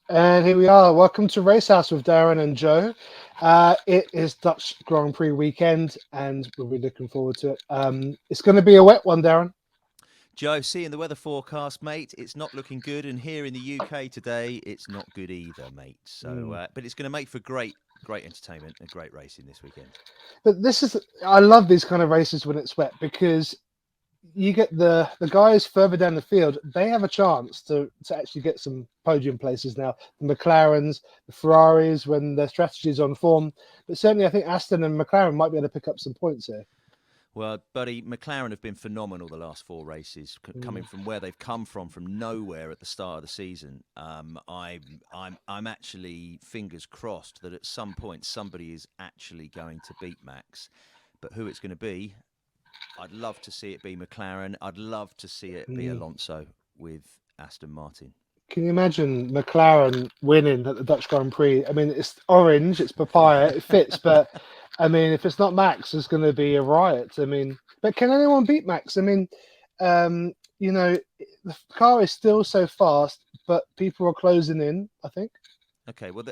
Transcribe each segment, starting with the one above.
And here we are. Welcome to Racehouse with Darren and Joe. It is Dutch Grand Prix weekend, and we'll be looking forward to it. It's going to be a wet one, Darren. Joe, seeing the weather forecast, mate, it's not looking good, and here in the UK today, it's not good either, mate. So, Mm. but it's going to make for great entertainment and great racing this weekend. But I love these kind of races when it's wet because you get the guys further down the field. They have a chance to actually get some podium places now. The McLarens, the Ferraris, when their strategy is on form. But certainly, I think Aston and McLaren might be able to pick up some points here. Well, buddy, McLaren have been phenomenal the last four races, coming Mm. from where they've come from nowhere at the start of the season. I'm actually fingers crossed that at some point somebody is actually going to beat Max, but who it's going to be, I'd love to see it be McLaren. I'd love to see it be Mm. Alonso with Aston Martin. Can you imagine McLaren winning at the Dutch Grand Prix? I mean, it's orange, it's papaya, it fits, but I mean, if it's not Max, it's going to be a riot. I mean, but can anyone beat Max? I mean, um, you know, the car is still so fast, but people are closing in, I think. Okay, well,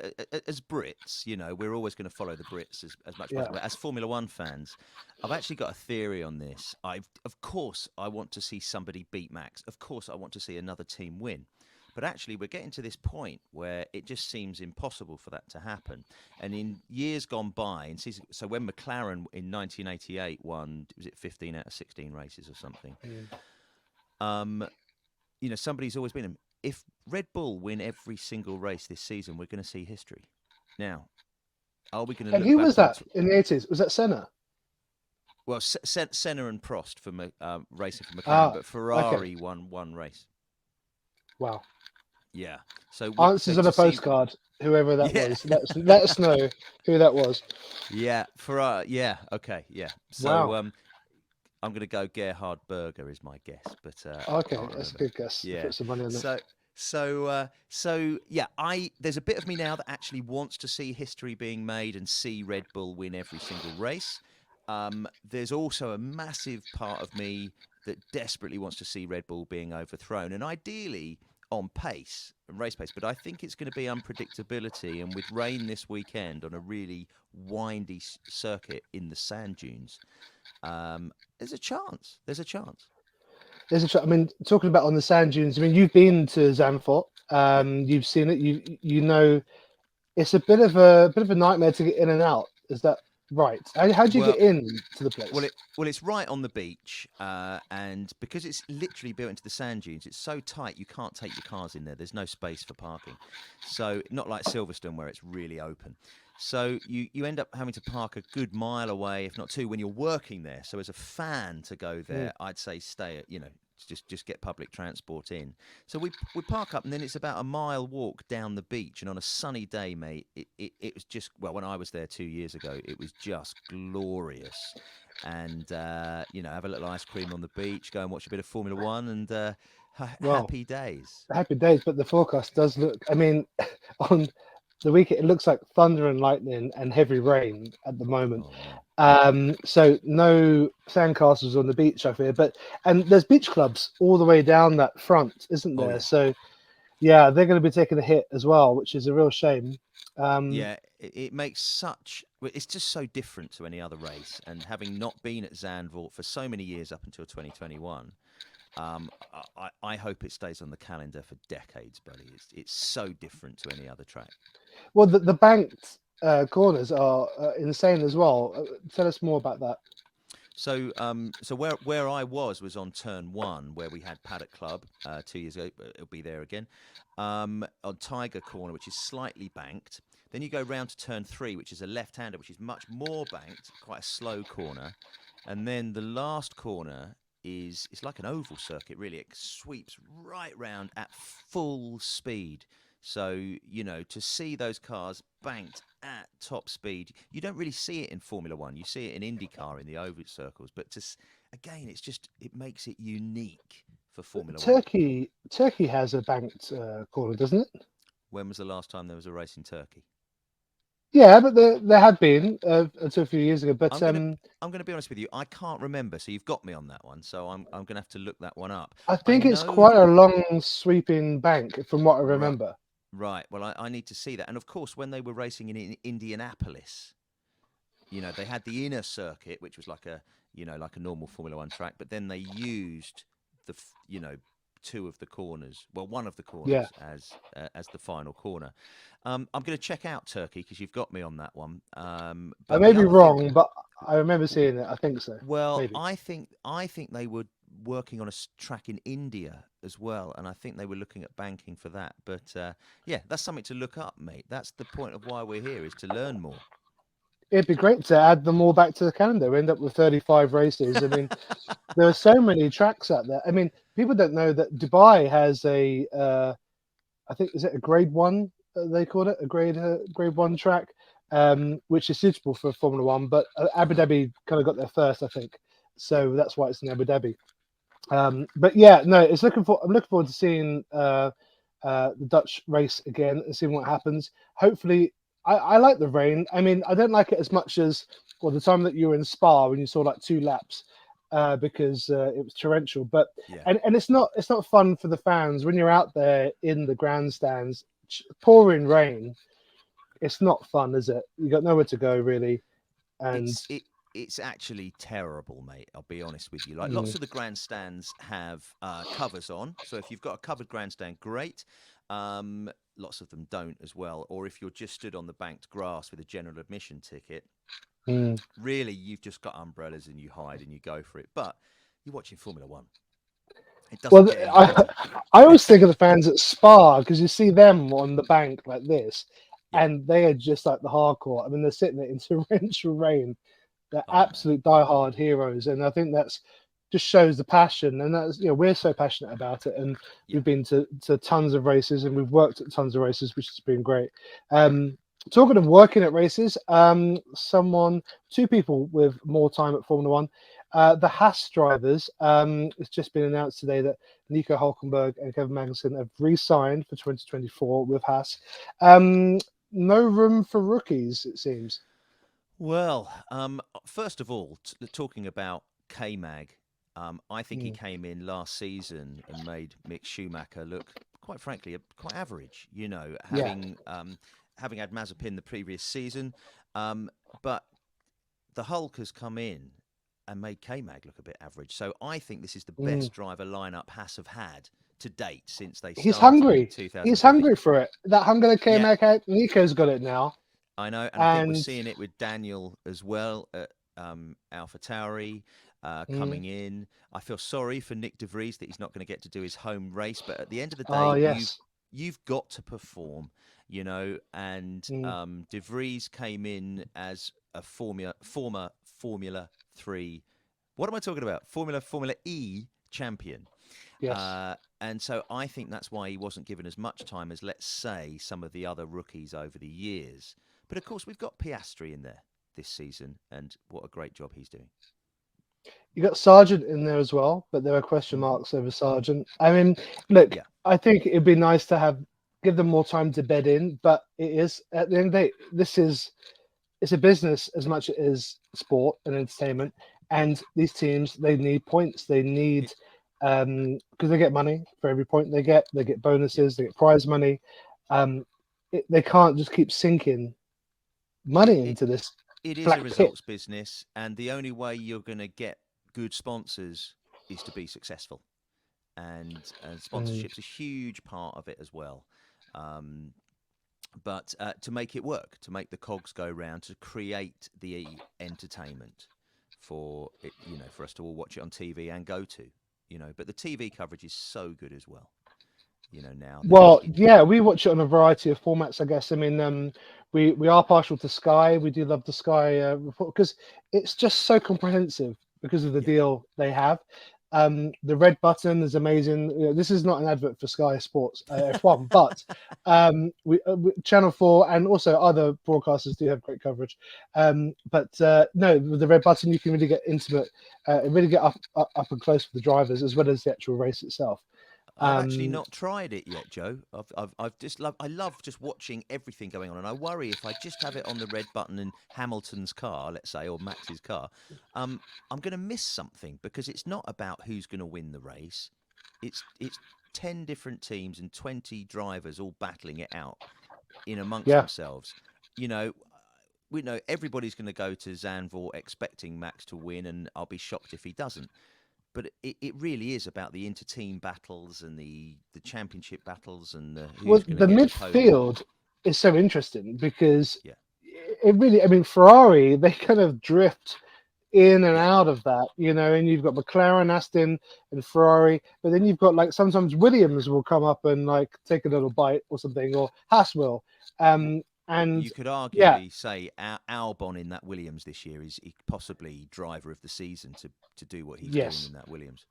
as Brits, we're always going to follow the Brits as much as Yeah. possible. As Formula One fans, I've actually got a theory on this. Of course, I want to see somebody beat Max. Of course, I want to see another team win. But actually, we're getting to this point where it just seems impossible for that to happen. And in years gone by, so when McLaren in 1988 won, was it 15 out of 16 races or something? Mm. Um, somebody's always been. If Red Bull win every single race this season, we're going to see history. Now, are we going to And look who back was on? that in the 80s? Was that Senna? Well, Senna and Prost for racing for McLaren, Ah, but okay. Ferrari won one race. Wow. Yeah. So Answers on to a see, postcard, whoever that yeah, was. Let us know who that was. yeah, Ferrari, yeah, okay, yeah. So Wow. I'm going to go Gerhard Berger is my guess, but I Okay, can't that's a remember. good guess. Yeah. Put some money on that. So so yeah, I there's a bit of me now that actually wants to see history being made and see Red Bull win every single race. There's also a massive part of me that desperately wants to see Red Bull being overthrown, and ideally on pace and race pace. But I think it's going to be unpredictability, and with rain this weekend on a really windy circuit in the sand dunes, there's a chance. There's a chance. I mean, talking about on the sand dunes. I mean, you've been to Zandvoort. Yep. You've seen it. You know it's a bit of a nightmare to get in and out. Is that right? How do you get Well, in to the place? it's right on the beach, and because it's literally built into the sand dunes, it's so tight you can't take your cars in there. There's no space for parking, so not like Silverstone where it's really open. So you end up having to park a good mile away, if not two, when you're working there. So as a fan to go Mm. there, I'd say stay at just get public transport in. So we park up, and then it's about a mile walk down the beach. And on a sunny day, mate, it was just, well, when I was there 2 years ago, it was just glorious. And have a little ice cream on the beach, go and watch a bit of Formula One, and Well, happy days. happy days, but the forecast does look. I mean, on the weekend it looks like thunder and lightning and heavy rain at the moment. Oh no. So no sandcastles on the beach, I fear. And there's beach clubs all the way down that front, isn't Oh there? yeah. So yeah, they're going to be taking a hit as well, which is a real shame. Um, Yeah, it makes such. Well, it's just so different to any other race, and having not been at Zandvoort for so many years up until 2021, I hope it stays on the calendar for decades, buddy. It's so different to any other track. well, the banked corners are insane as well. Tell us more about that. So where I was on turn one, where we had Paddock Club 2 years ago. It'll be there again. On Tiger Corner, which is slightly banked. Then you go round to turn three, which is a left-hander, which is much more banked, quite a slow corner. And then the last corner is it's like an oval circuit, really. It sweeps right round at full speed. So, to see those cars banked at top speed, you don't really see it in Formula One. You see it in IndyCar in the oval circles. But again, it makes it unique for Formula One. Turkey has a banked corner, doesn't it? When was the last time there was a race in Turkey? Yeah, but there had been until a few years ago. But I'm gonna I'm gonna be honest with you. I can't remember, so you've got me on that one. So I'm gonna have to look that one up. I I think it's know quite that a long sweeping bank from what I right. remember. Right. Well, I need to see that. And of course, when they were racing in Indianapolis, they had the inner circuit, which was like a normal Formula One track, but then they used two of the corners, well, one of the Yeah, corners as the final corner. I'm going to check out Turkey because you've got me on that one. I But may the be other thing, wrong, but I remember seeing it. I think so. well, Maybe. I think they were working on a track in India as well, and I think they were looking at banking for that. But yeah, that's something to look up, mate. That's the point of why we're here, is to learn more. It'd be great to add them all back to the calendar. We end up with 35 races. I mean, there are so many tracks out there. I mean, people don't know that Dubai has I think, is it a grade one? They call it a grade one track, which is suitable for Formula One. But Abu Uh-huh. Dhabi kind of got there first, I think. So that's why it's in Abu Dhabi. But yeah, no, it's looking for. I'm looking forward to seeing the Dutch race again and seeing what happens. Hopefully, I like the rain. I mean, I don't like it as much as the time that you were in Spa when you saw like 2 laps because it was torrential. But Yeah. and it's not fun for the fans when you're out there in the grandstands, pouring rain. It's not fun, is it? You got nowhere to go really, and It's it it's actually terrible, mate. I'll be honest with you. Like, lots mm, of the grandstands have covers on, so if you've got a covered grandstand, great. Lots of them don't as well. Or if you're just stood on the banked grass with a general admission ticket, mm. really you've just got umbrellas and you hide and you go for it. But you're watching Formula One. It doesn't Well, get any better. I always think of the fans at Spa because you see them on the bank like this, Yeah. and they are just like the hardcore. I mean, they're sitting there in torrential rain. They're I know. absolute diehard heroes, and I think that's just shows the passion. And that's we're so passionate about it, and Yeah. we've been to tons of races, and we've worked at tons of races, which has been great. Um, Talking of working at races, two people with more time at Formula One. The Haas drivers, it's just been announced today that Nico Hulkenberg and Kevin Magnussen have re-signed for 2024 with Haas. No room for rookies, it seems. Well, first of all, talking about K-Mag, I think he Mm, came in last season and made Mick Schumacher look, quite frankly, quite average. yeah. Having had Mazepin the previous season, um, but the Hulk has come in and made K-Mag look a bit average. So I think this is the Mm. best driver lineup Haas have had to date since they He's started in hungry. He's 2015. hungry for it. That hunger that came Yeah, out, Nico's got it now. I know, and I think we're And seeing it with Daniel as well at Alpha Tauri mm, coming in. I feel sorry for Nick De Vries that he's not going to get to do his home race, but at the end of the day, oh you've yes. you've got to perform, And Mm, De Vries came in as a former Formula Three. What am I talking about? Formula E champion. yes. And so I think that's why he wasn't given as much time as, let's say, some of the other rookies over the years. But of course, we've got Piastri in there this season, and what a great job he's doing. You got Sargent in there as well, but there are question Hmm. marks over Sargent. I mean, look, Yeah, I think it'd be nice to give them more time to bed in, but it is at the end of the day, it's a business as much as sport and entertainment. And these teams, they need points. They need it, because they get money for every point they get. They get yeah, bonuses. They get prize money. Um, they can't just keep sinking money it into this it is a black pit. results business, and the only way you're going to get good sponsors is to be successful, and Mm, sponsorship's a huge part of it as well. Um, but to make it work, to make the cogs go round, to create the entertainment for it, for us to all watch it on TV and go to, But the TV coverage is so good as well, now that it's well, in. yeah, we watch it on a variety of formats, I guess. I mean, we are partial to Sky. We do love the Sky report because it's just so comprehensive because of the Yeah, deal they have. The red button is amazing. This is not an advert for Sky Sports F1, but Channel 4 and also other broadcasters do have great coverage. But no, with the red button, you can really get intimate, and really get up and close with the drivers as well as the actual race itself. I've actually Um, not tried it yet, Joe. I've just I love just watching everything going on, and I worry if I just have it on the red button in Hamilton's car, let's say, or Max's car, I'm going to miss something because it's not about who's going to win the race. it's 10 different teams and 20 drivers all battling it out in amongst Yeah. themselves. You know, we know everybody's going to go to Zandvoort expecting Max to win, and I'll be shocked if he doesn't. But it really is about the inter-team battles and the championship battles and Well, who's going to the get the podium. midfield is so interesting because Yeah, it really, I mean, Ferrari, they kind of drift in and yeah. out of that, and you've got McLaren, Aston, and Ferrari, but then you've got like sometimes Williams will come up and like take a little bite or something, or Haas will. And You could yeah, arguably say Albon in that Williams this year is possibly driver of the season to do what he's doing yes, in that Williams.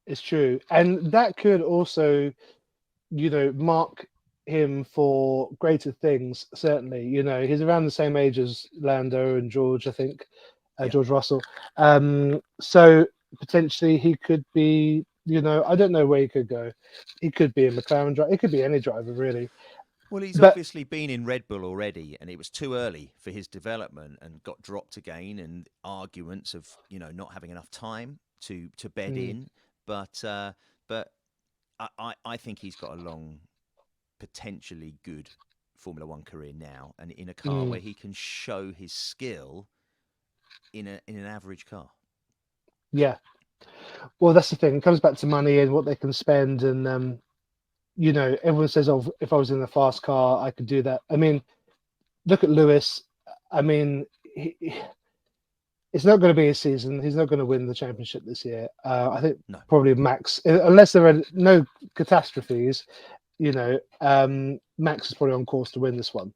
it's true. And that could also, mark him for greater things, certainly. He's around the same age as Lando and George, I think, Yeah. George Russell. So potentially he could be, I don't know where he could go. He could be a McLaren driver. It could be any driver, really. Well, he's But obviously been in Red Bull already, and it was too early for his development, and got dropped again, and arguments of not having enough time to bed mm, in. But I think he's got a long, potentially good Formula One career now, and in a car mm, where he can show his skill in an average car. yeah. Well, that's the thing. It comes back to money and what they can spend. And, everyone says, oh, if I was in a fast car, I could do that. I mean, look at Lewis. I mean, it's not going to be his season. He's not going to win the championship this year. I think No. probably Max, unless there are no catastrophes, Max is probably on course to win this one.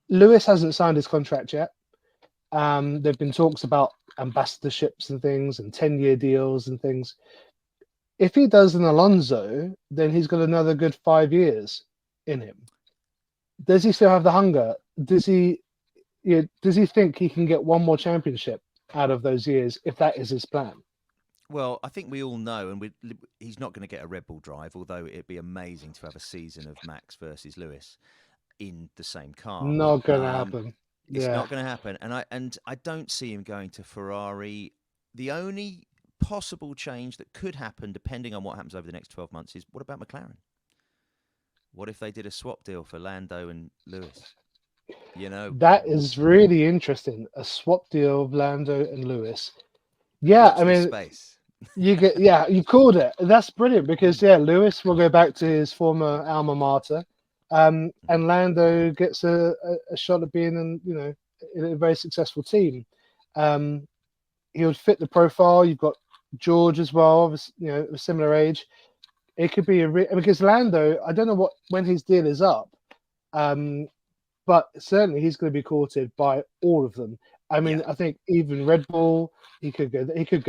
Lewis hasn't signed his contract yet. There've been talks about ambassadorships and things and 10-year deals and things. If he does an Alonso, then he's got another good 5 years in him. Does he still have the hunger? Does he think he can get one more championship out of those years if that is his plan? Well, I think we all know, and he's not going to get a Red Bull drive, although it'd be amazing to have a season of Max versus Lewis in the same car. Not going to happen. It's Yeah. not going to happen, and I don't see him going to Ferrari. The only possible change that could happen, depending on what happens over the next 12 months, is what about McLaren? What if they did a swap deal for Lando and Lewis? That is really interesting. A swap deal of Lando and Lewis. Yeah, Watch I this mean, space. you called it. That's brilliant because Lewis will go back to his former alma mater, and Lando gets a shot at being in a very successful team. He would fit the profile. You've got George as well, a similar age. It could be because Lando, I don't know when his deal is up, but certainly he's going to be courted by all of them. I mean, Yeah. I think even Red Bull, he could go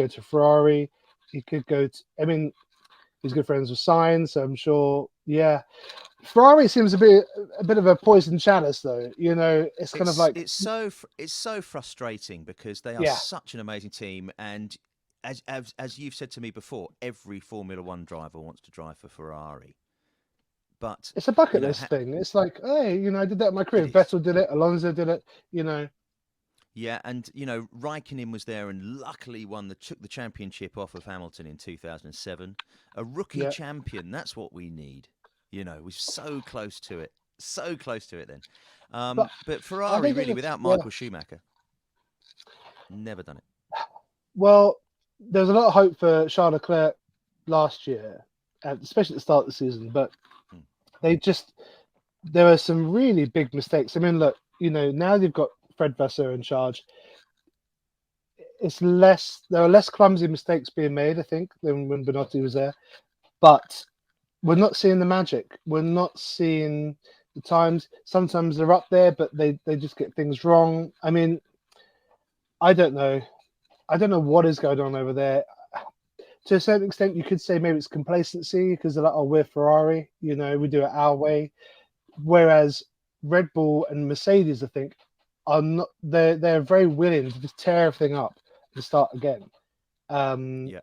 to Ferrari, he could go to. I mean, he's good friends with Sainz, so I'm sure. Yeah, Ferrari seems a bit of a poison chalice, though. It's kind of like It's so frustrating because they are yeah, such an amazing team, and as you've said to me before, every Formula One driver wants to drive for Ferrari. But it's a bucket list thing. It's like, hey, I did that in my career. it is. Vettel did it, Alonso did it. Yeah, and Raikkonen was there and luckily took the championship off of Hamilton in 2007. A rookie Yeah. champion, that's what we need. We're so close to it. So close to it then. But I Ferrari think really it's, without yeah. Michael Schumacher, never done it. Well, there was a lot of hope for Charles Leclerc last year, especially at the start of the season, but there are some really big mistakes. I mean, look, now you've got Fred Vasseur in charge. There are less clumsy mistakes being made, I think, than when Benotti was there. But we're not seeing the magic. We're not seeing the times. Sometimes they're up there, but they just get things wrong. I mean, I don't know. I don't know what is going on over there. To a certain extent, you could say maybe it's complacency because they're like, oh, we're Ferrari, we do it our way. Whereas Red Bull and Mercedes, I think, are not. They're very willing to just tear everything up and start again. Yeah.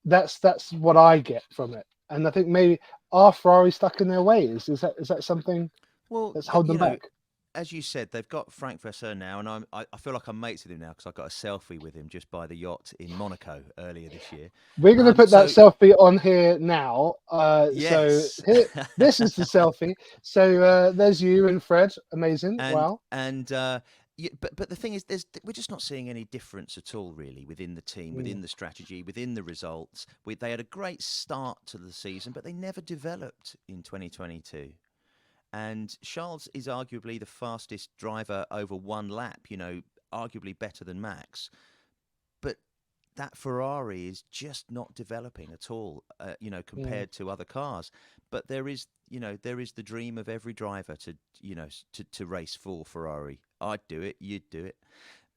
That's what I get from it, and I think maybe are Ferrari stuck in their ways? Is that something Well, that's holding them back? as you said, they've got Frank Vasseur now, and I feel like I'm mates with him now because I got a selfie with him just by the yacht in Monaco earlier this year. We're going to put that So selfie on here now. So yes, here, this is the selfie. So there's you and Fred. Amazing. and Wow. and but the thing is, we're just not seeing any difference at all, really, within the team, Mm. within the strategy, within the results. They had a great start to the season, but they never developed in 2022. And Charles is arguably the fastest driver over one lap, arguably better than Max. But that Ferrari is just not developing at all, Mm. compared to other cars. But there is the dream of every driver to race for Ferrari. I'd do it, you'd do it,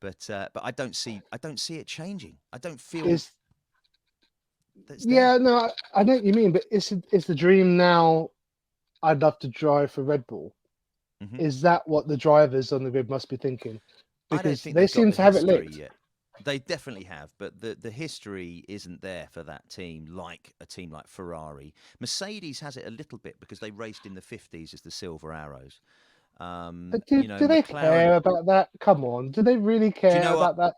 but I don't see it changing. I don't feel Is that's there. Yeah, no, I know what you mean, but it's the dream now. I'd love to drive for Red Bull. Hmm. Is that what the drivers on the grid must be thinking? I don't Because think they they've got seem the to have it history licked. yet. They definitely have, but the history isn't there for that team like a team like Ferrari. Mercedes has it a little bit because they raced in the 50s as the Silver Arrows. But do they McLaren. care about that? Come on, do they really Do you care know what? about that?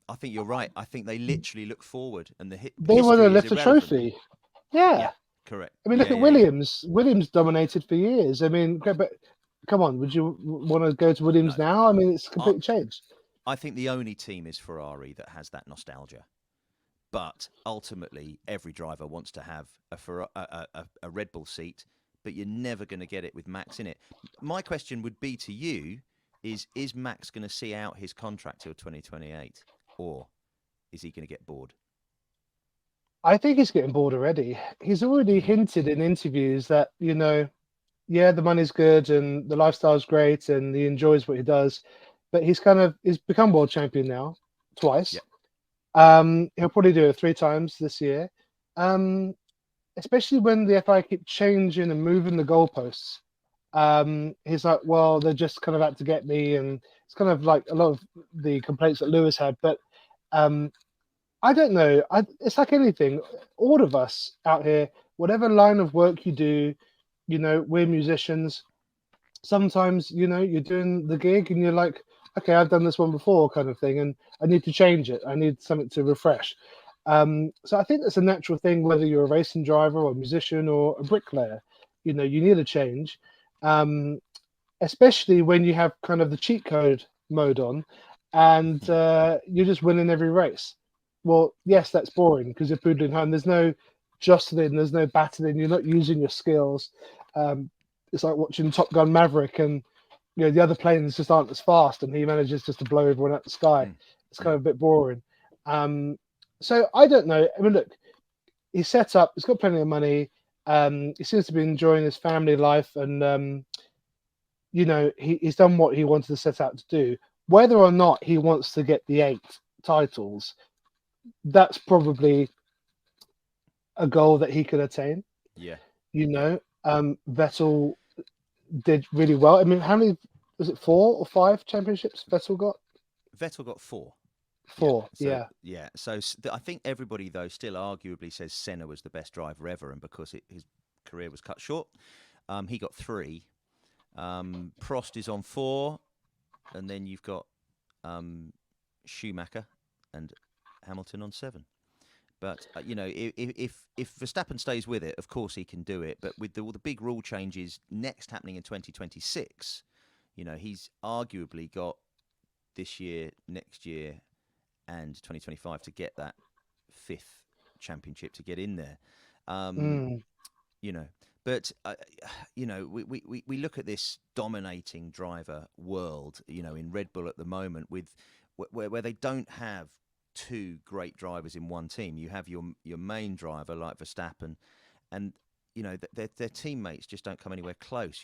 I think you're right. I think they literally look forward, and the They want to history is lift a irrelevant. trophy. Yeah. Yeah, correct. I mean, look Yeah, at yeah, yeah. Williams. Williams dominated for years. I mean, okay, but come on, would you want to go to Williams No, now? I mean, it's I completely changed. I think the only team is Ferrari that has that nostalgia. But ultimately, every driver wants to have a Red Bull seat, but you're never going to get it with Max in it. My question would be to you: Is Max going to see out his contract till 2028, or is he going to get bored? I think he's getting bored already. He's already Hmm. hinted in interviews that, yeah, the money's good and the lifestyle's great and he enjoys what he does, but he's become world champion now twice. Yep. He'll probably do it 3 times this year. Um, Especially when the FI keep changing and moving the goalposts. He's like, well, they're just kind of out to get me, and it's kind of like a lot of the complaints that Lewis had. But um, I don't know. It's like anything. All of us out here, whatever line of work you do, we're musicians. Sometimes, you're doing the gig and you're like, okay, I've done this one before, kind of thing, and I need to change it. I need something to refresh. So I think that's a natural thing, whether you're a racing driver or a musician or a bricklayer. You need a change, um, especially when you have kind of the cheat code mode on, and you're just winning every race. Well, yes, that's boring because you're poodling home. There's no jostling, there's no battling. You're not using your skills. Um, it's like watching Top Gun Maverick, and the other planes just aren't as fast, and he manages just to blow everyone out the sky. Mm, It's kind mm. of a bit boring. Um, so I don't know. I mean, look, he's set up. He's got plenty of money. He seems to be enjoying his family life, and he's done what he wanted to set out to do. Whether or not he wants to get the 8 titles, that's probably a goal that he could attain. Yeah, yeah. Vettel did really well. I mean, how many was it? 4 or 5 championships Vettel got? Vettel got four. Yeah. 4. So Yeah. yeah. So I think everybody though still arguably says Senna was the best driver ever, and because his career was cut short, he got three. Prost is on four, and then you've got Schumacher and Hamilton on seven. But if Verstappen stays with it, of course he can do it. But with all the big rule changes next happening in 2026, he's arguably got this year, next year, and 2025 to get that fifth championship to get in there. Um, Mm. you know, but we look at this dominating driver world, in Red Bull at the moment with where they don't have two great drivers in one team. You have your main driver like Verstappen, and their teammates just don't come anywhere close.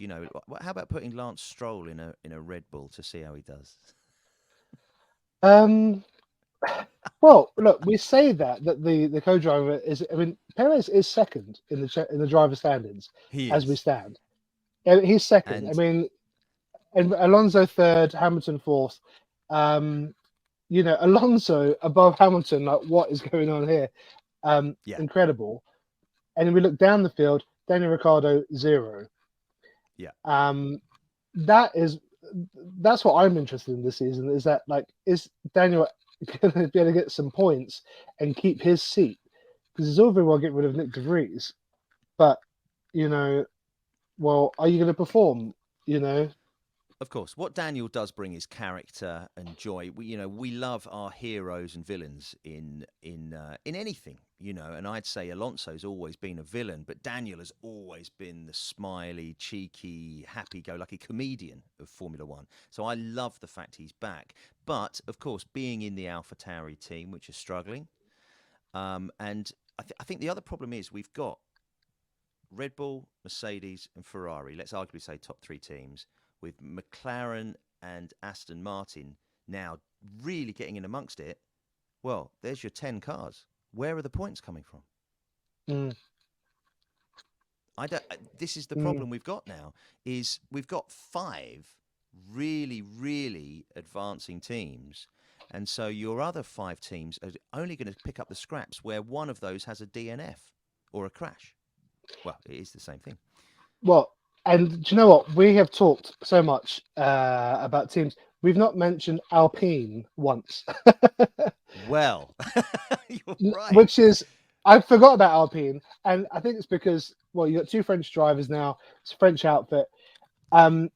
How about putting Lance Stroll in a Red Bull to see how he does? Um, well, look, we say that the co-driver is. I mean, Perez is second in the driver standings He as we is, stand. And he's second. I and mean, and Alonso third, Hamilton fourth. Um, Alonso above Hamilton. Like, what is going on here? yeah, Incredible. And then we look down the field. Daniel Ricciardo 0. yeah, Um, that is that's what I'm interested in this season. Is that like is Daniel going to be able to get some points and keep his seat? Because it's all very well get rid of Nick De Vries, but you know, well, are you going to perform? You know, Of course, what Daniel does bring is character and joy. We love our heroes and villains in anything, And I'd say Alonso's always been a villain, but Daniel has always been the smiley, cheeky, happy-go-lucky comedian of Formula One. So I love the fact he's back. But of course, being in the AlphaTauri team, which is struggling, and I think the other problem is we've got Red Bull, Mercedes, and Ferrari. Let's arguably say top three teams with McLaren and Aston Martin now really getting in amongst it. Well, there's your 10 cars. Where are the points coming from? mm, I don't. This is the mm. problem we've got now. Is we've got five really, really advancing teams, and so your other five teams are only going to pick up the scraps where one of those has a DNF or a crash. Well, it is the same thing. Well, and do you know what? We have talked so much about teams. We've not mentioned Alpine once, Well, you're right. which is I forgot about Alpine, and I think it's because well, you got two French drivers now. It's a French outfit, um,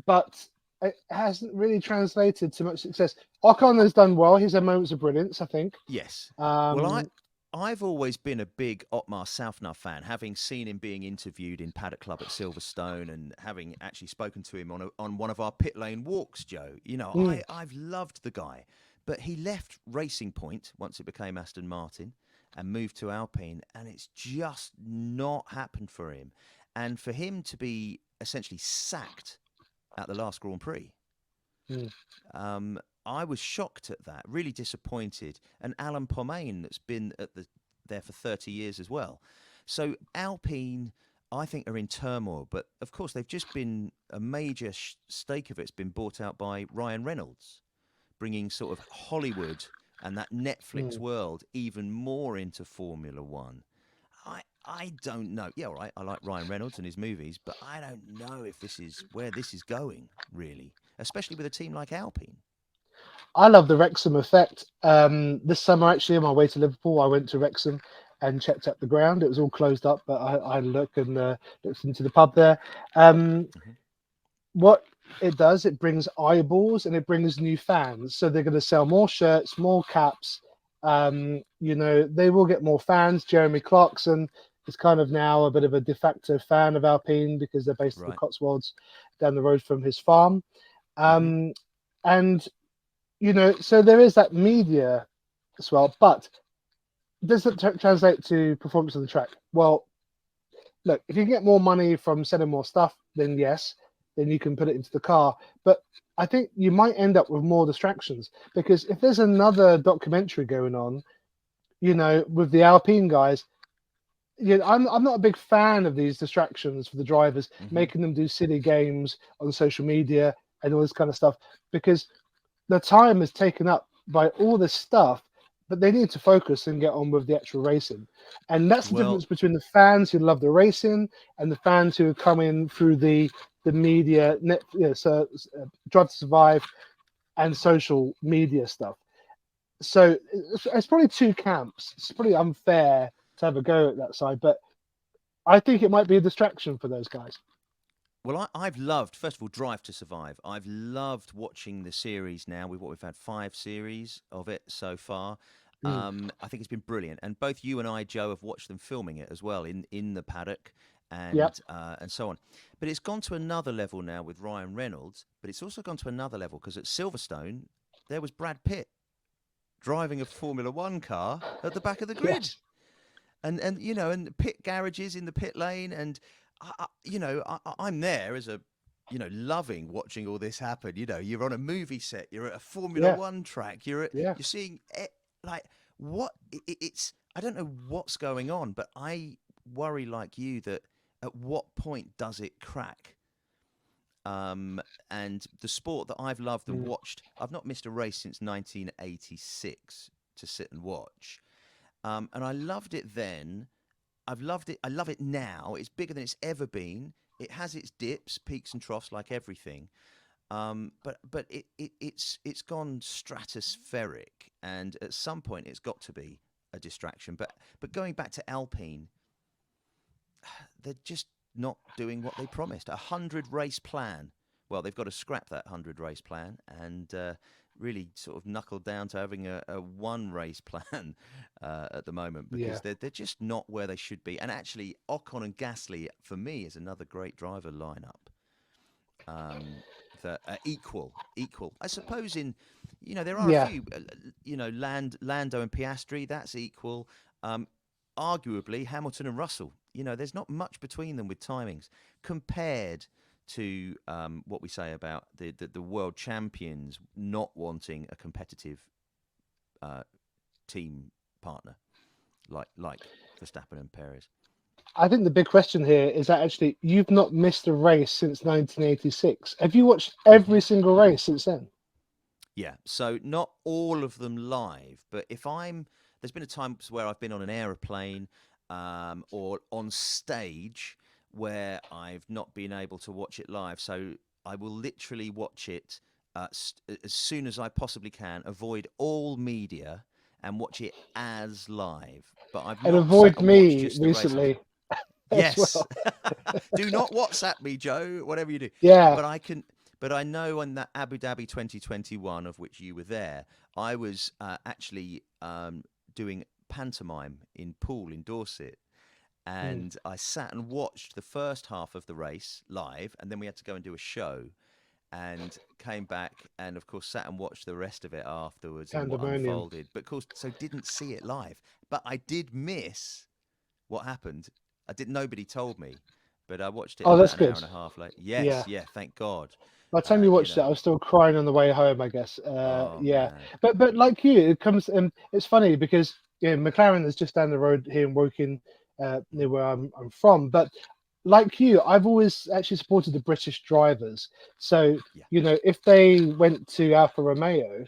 but it hasn't really translated to much success. Ocon has done well. He's had moments of brilliance, I think. Yes. Well, Um, I've always been a big Otmar Safnauer fan, having seen him being interviewed in Paddock Club at Silverstone and having actually spoken to him on one of our pit lane walks, Joe. mm, I've loved the guy, but he left Racing Point once it became Aston Martin and moved to Alpine, and it's just not happened for him. And for him to be essentially sacked at the last Grand Prix, mm. I was shocked at that, really disappointed. And Alan Pomain, that's been there for 30 years as well. So Alpine, I think, are in turmoil. But of course, they've just been a major stake of it's been bought out by Ryan Reynolds, bringing sort of Hollywood and that Netflix Mm. world even more into Formula One. I don't know. Yeah, all right. I like Ryan Reynolds and his movies, but I don't know if this is where this is going, really, especially with a team like Alpine. I love the Wrexham effect. This summer, actually, on my way to Liverpool, I went to Wrexham and checked out the ground. It was all closed up, but I looked into the pub there. Um, Hmm. what it does, it brings eyeballs and it brings new fans. So they're going to sell more shirts, more caps. They will get more fans. Jeremy Clarkson is kind of now a bit of a de facto fan of Alpine because they're based in the Right. Cotswolds down the road from his farm. Hmm. Um, and so there is that media as well, but does it translate to performance on the track? Well, look, if you get more money from selling more stuff, then yes, then you can put it into the car. But I think you might end up with more distractions because if there's another documentary going on, with the Alpine guys, I'm not a big fan of these distractions for the drivers, Hmm. making them do silly games on social media and all this kind of stuff because the time is taken up by all this stuff, but they need to focus and get on with the actual racing. And that's the Well, difference between the fans who love the racing and the fans who come in through the media, Drive to Survive and social media stuff. So it's probably two camps. It's pretty unfair to have a go at that side, but I think it might be a distraction for those guys. I've loved, first of all, Drive to Survive. I've loved watching the series now. We've had 5 series of it so far. Mm. I think it's been brilliant, and both you and I, Joe, have watched them filming it as well in the paddock Yep. and so on. But it's gone to another level now with Ryan Reynolds. But it's also gone to another level because at Silverstone there was Brad Pitt driving a Formula One car at the back of the grid, Yes. and pit garages in the pit lane, and I'm there as a loving watching all this happen. You're on a movie set, you're at a Formula Yeah. One track, Yeah. you're seeing it, like what it's. I don't know what's going on, but I worry like you that at what point does it crack? And the sport that I've loved and Mm. watched, I've not missed a race since 1986 to sit and watch. And I loved it then. I've loved it. I love it now. It's bigger than it's ever been. It has its dips, peaks, and troughs like everything. But it's gone stratospheric, and at some point it's got to be a distraction. But going back to Alpine, they're just not doing what they promised. 100 race plan. Well, they've got to scrap that 100 race plan and really sort of knuckle down to having a one race plan at the moment, Yeah. because they're just not where they should be. And actually, Ocon and Gasly for me is another great driver lineup. That are equal. I suppose there are a Yeah. few, Lando and Piastri. That's equal. Um, Arguably, Hamilton and Russell. There's not much between them with timings compared to what we say about the world champions not wanting a competitive uh, team partner like Verstappen and Perez. I think the big question here is that actually you've not missed a race since 1986. Have you watched every single race since then? Yeah, so not all of them live, but there's been a times where I've been on an aeroplane or on stage where I've not been able to watch it live. So I will literally watch it as soon as I possibly can, avoid all media and watch it as live. But I've And not sat avoid and watched me just the races. recently as Yes. well. Do not WhatsApp me, Joe, whatever you do. Yeah. But I can. But I know on that Abu Dhabi 2021, of which you were there, I was actually doing pantomime in Poole in Dorset. Mm, And I sat and watched the first half of the race live, and then we had to go and do a show, and came back, and of course sat and watched the rest of it afterwards and what pandemonium. unfolded. But of course, so didn't see it live. But I did miss what happened. I did. Nobody told me, but I watched it Oh, that's about an hour good. and a half later. Yeah. Yes, yeah, thank God. By the time you You watched it, know. I was still crying on the way home, I guess. Oh Yeah. man. But like you, it comes it's funny because McLaren is just down the road here in Woking, near where I'm from. But like you, I've always actually supported the British drivers. So, Yeah. if they went to Alfa Romeo,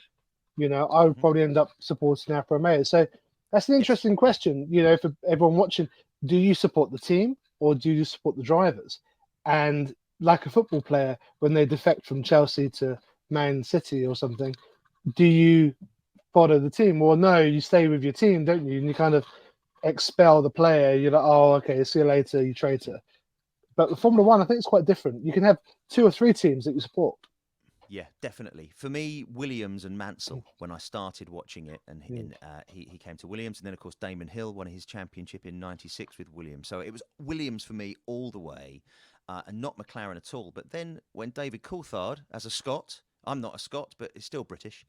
I would Hmm. probably end up supporting Alfa Romeo. So that's an Yes. interesting question, for everyone watching. Do you support the team or do you support the drivers? And like a football player, when they defect from Chelsea to Man City or something, do you follow the team? Well, no, you stay with your team, don't you? And you kind of expel the player. You're like, oh, okay, see you later, you traitor. But the Formula One, I think it's quite different. You can have two or three teams that you support. Yeah, definitely. For me, Williams and Mansell, when I started watching it, and Mm. he came to Williams, and then, of course, Damon Hill won his championship in '96 with Williams. So it was Williams for me all the way, and not McLaren at all. But then when David Coulthard, as a Scot, I'm not a Scot, but it's still British,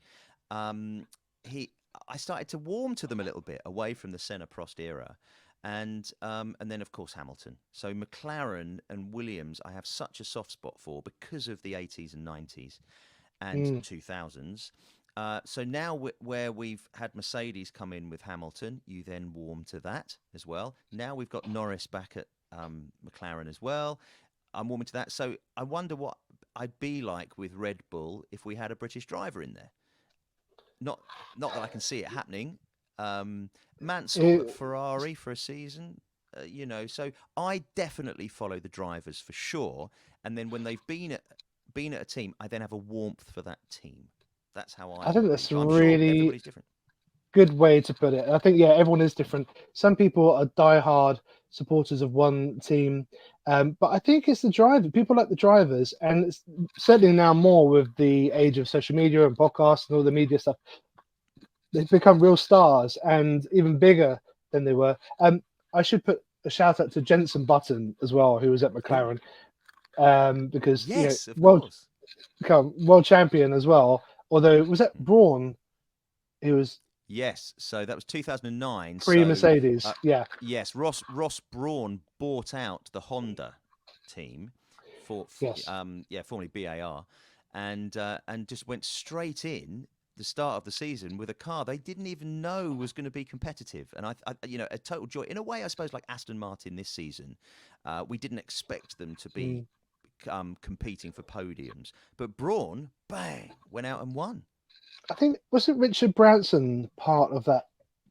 um, he, I started to warm to them a little bit away from the Senna Prost era. And then, of course, Hamilton. So McLaren and Williams I have such a soft spot for because of the 80s and 90s and Mm. 2000s. So now where we've had Mercedes come in with Hamilton, you then warm to that as well. Now we've got Norris back at McLaren as well. I'm warming to that. So I wonder what I'd be like with Red Bull if we had a British driver in there. Not not that I can see it happening. Mansell at It, Ferrari for a season, So I definitely follow the drivers for sure. And then when they've been at a team, I then have a warmth for that team. That's how I I think would be. that's a But I'm sure really everybody's different. good way to put it. I think, yeah, everyone is different. Some people are diehard supporters of one team, but I think it's the driver. People like the drivers, and it's certainly now more with the age of social media and podcasts and all the media stuff. They've become real stars and even bigger than they were. I should put a shout out to Jenson Button as well, who was at Oh, McLaren, because yes, of world course. world champion as well. Although was that Mhm. Braun? He was Yes, so that was 2009. pre So Mercedes. uh, Yeah. yes, Ross Brawn bought out the Honda team Yes. formerly BAR, and just went straight in the start of the season with a car they didn't even know was going to be competitive. And a total joy in a way, I suppose, like Aston Martin this season. We didn't expect them to be Mm. competing for podiums, but Brawn, bang, went out and won. I think wasn't Richard Branson part of that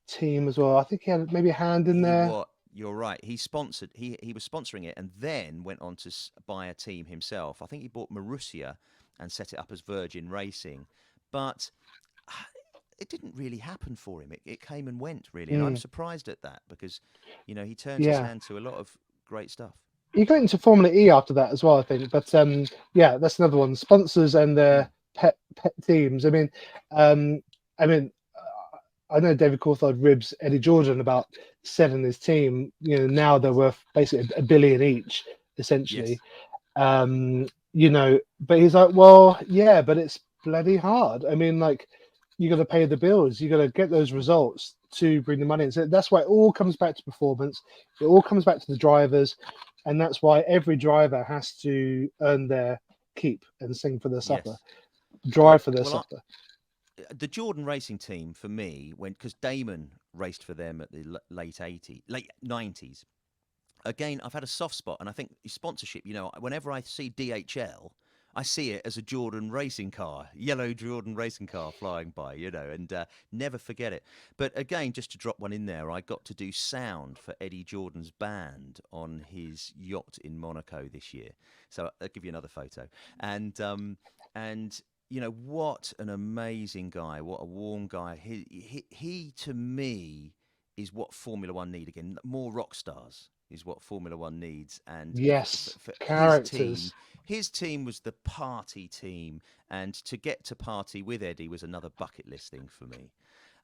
team as well? I think he had maybe a hand in He there. what? You're right. He was sponsoring it, and then went on to buy a team himself. I think he bought Marussia and set it up as Virgin Racing. But it didn't really happen for him. It came and went, really. And I'm Mm, surprised at that because, he turned his yeah. hand to a lot of great stuff. He got into Formula E after that as well, I think. But yeah, that's another one. Sponsors and Mm. their pet teams. Um, I mean, I know David Coulthard ribs Eddie Jordan about selling his team. Now they're worth basically a billion each, essentially. Yes. But he's like, well, yeah, but it's bloody hard. Like, you got to pay the bills, you got to get those results to bring the money in. So that's why it all comes back to performance. It all comes back to the drivers, and that's why every driver has to earn their keep and sing for their supper, Yes. Yeah. drive for their Well, supper. the Jordan Racing team for me, because Damon raced for them at the late 90s. Again, I've had a soft spot, and I think sponsorship. Whenever I see DHL, I see it as a Jordan racing car, yellow Jordan racing car flying by. And never forget it. But again, just to drop one in there, I got to do sound for Eddie Jordan's band on his yacht in Monaco this year. So I'll give you another photo, and what an amazing guy, what a warm guy. He to me is what Formula One need again. More rock stars is what Formula One needs, and Yes, for characters. his team was the party team, and to get to party with Eddie was another bucket list thing for me.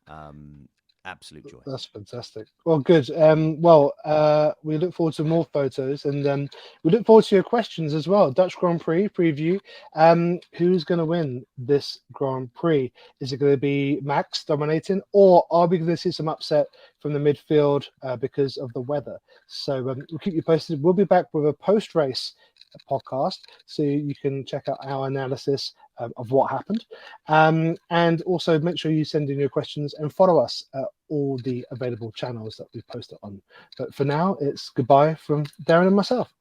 Um, Absolute joy. That's fantastic. Well, good. We look forward to more photos, and we look forward to your questions as well. Dutch Grand Prix preview. Who's going to win this Grand Prix? Is it going to be Max dominating, or are we going to see some upset from the midfield because of the weather? So we'll keep you posted. We'll be back with a post-race podcast, so you can check out our analysis of what happened. And also make sure you send in your questions and follow us at all the available channels that we post it on. But for now, it's goodbye from Darren and myself.